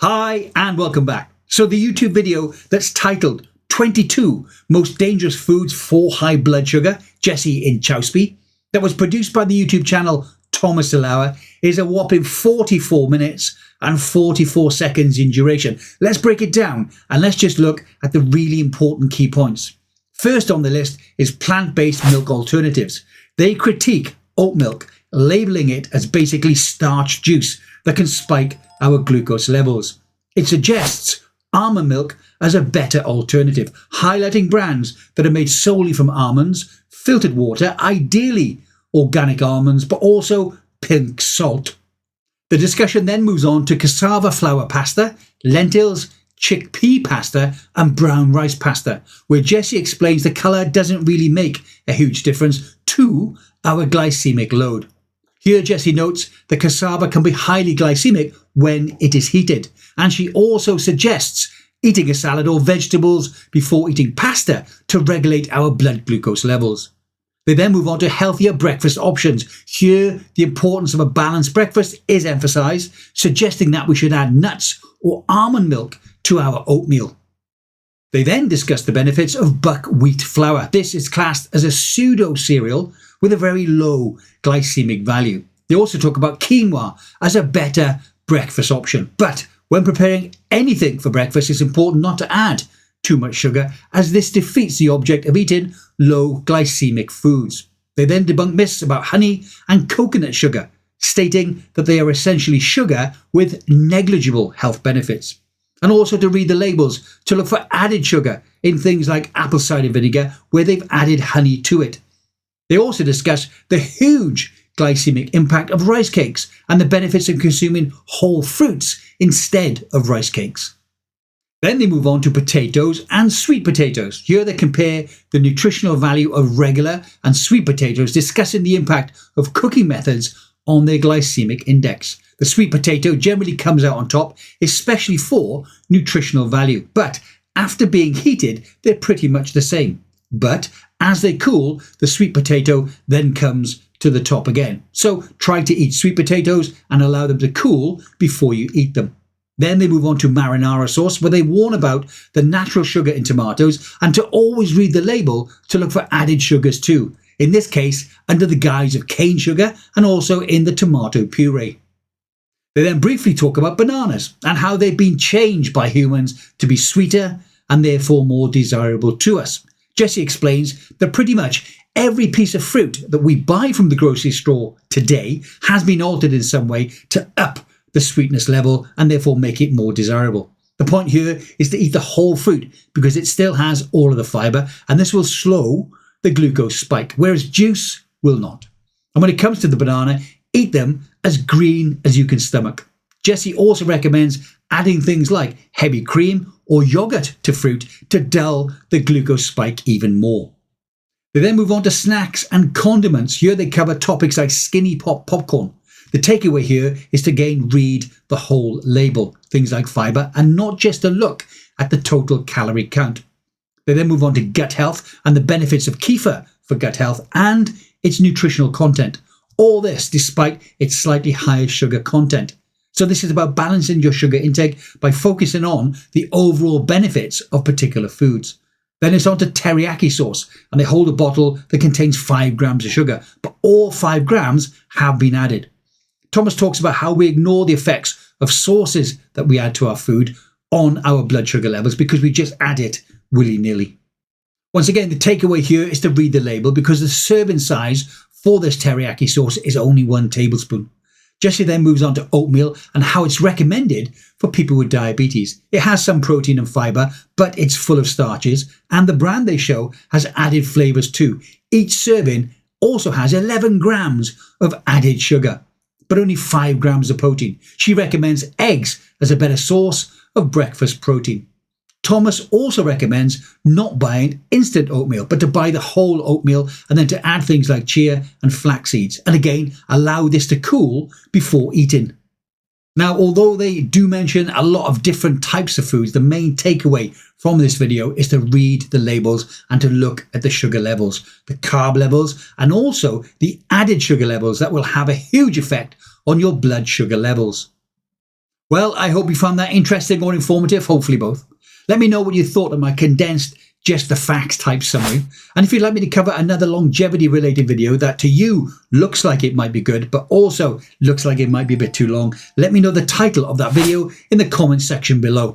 Hi and welcome back. So the YouTube video that's titled 22 Most Dangerous Foods for High Blood Sugar, Jessie In-chow-spee, that was produced by the YouTube channel Thomas DeLauer, is a whopping 44 minutes and 44 seconds in duration. Let's break it down and let's just look at the really important key points. First on the list is plant-based milk alternatives. They critique oat milk, labeling it as basically starch juice that can spike our glucose levels. It suggests almond milk as a better alternative, highlighting brands that are made solely from almonds, filtered water, ideally organic almonds, but also pink salt. The discussion then moves on to cassava flour pasta, lentils, chickpea pasta and brown rice pasta, where Jessie explains the colour doesn't really make a huge difference to our glycemic load. Here Jessie notes that cassava can be highly glycemic when it is heated, and she also suggests eating a salad or vegetables before eating pasta to regulate our blood glucose levels. They then move on to healthier breakfast options. Here the importance of a balanced breakfast is emphasised, suggesting that we should add nuts or almond milk to our oatmeal. They then discuss the benefits of buckwheat flour. This is classed as a pseudo cereal with a very low glycemic value. They also talk about quinoa as a better breakfast option. But when preparing anything for breakfast, it's important not to add too much sugar, as this defeats the object of eating low glycemic foods. They then debunk myths about honey and coconut sugar, stating that they are essentially sugar with negligible health benefits. And also to read the labels to look for added sugar in things like apple cider vinegar where they've added honey to it. They also discuss the huge glycemic impact of rice cakes and the benefits of consuming whole fruits instead of rice cakes. Then they move on to potatoes and sweet potatoes. Here they compare the nutritional value of regular and sweet potatoes, discussing the impact of cooking methods on their glycemic index. The sweet potato generally comes out on top, especially for nutritional value. But after being heated, they're pretty much the same. But as they cool, the sweet potato then comes to the top again. So try to eat sweet potatoes and allow them to cool before you eat them. Then they move on to marinara sauce, where they warn about the natural sugar in tomatoes and to always read the label to look for added sugars too. In this case, under the guise of cane sugar and also in the tomato puree. They then briefly talk about bananas and how they've been changed by humans to be sweeter and therefore more desirable to us. Jessie explains that pretty much every piece of fruit that we buy from the grocery store today has been altered in some way to up the sweetness level and therefore make it more desirable. The point here is to eat the whole fruit because it still has all of the fibre, and this will slow the glucose spike, whereas juice will not. And when it comes to the banana, eat them as green as you can stomach. Jessie also recommends adding things like heavy cream or yogurt to fruit to dull the glucose spike even more. They then move on to snacks and condiments. Here they cover topics like skinny pop popcorn. The takeaway here is to again read the whole label, things like fibre, and not just to look at the total calorie count. They then move on to gut health and the benefits of kefir for gut health and its nutritional content. All this despite its slightly higher sugar content. So this is about balancing your sugar intake by focusing on the overall benefits of particular foods. Then it's on to teriyaki sauce, and they hold a bottle that contains 5 grams of sugar, but all 5 grams have been added. Thomas talks about how we ignore the effects of sauces that we add to our food on our blood sugar levels because we just add it willy-nilly. Once again, the takeaway here is to read the label because the serving size for this teriyaki sauce is only 1 tablespoon. Jessie then moves on to oatmeal and how it's recommended for people with diabetes. It has some protein and fibre, but it's full of starches, and the brand they show has added flavours too. Each serving also has 11 grams of added sugar, but only 5 grams of protein. She recommends eggs as a better source of breakfast protein. Thomas also recommends not buying instant oatmeal, but to buy the whole oatmeal and then to add things like chia and flax seeds. And again, allow this to cool before eating. Now, although they do mention a lot of different types of foods, the main takeaway from this video is to read the labels and to look at the sugar levels, the carb levels, and also the added sugar levels that will have a huge effect on your blood sugar levels. Well, I hope you found that interesting or informative, hopefully both. Let me know what you thought of my condensed, just the facts type summary. And if you'd like me to cover another longevity related video that to you looks like it might be good, but also looks like it might be a bit too long, let me know the title of that video in the comment section below.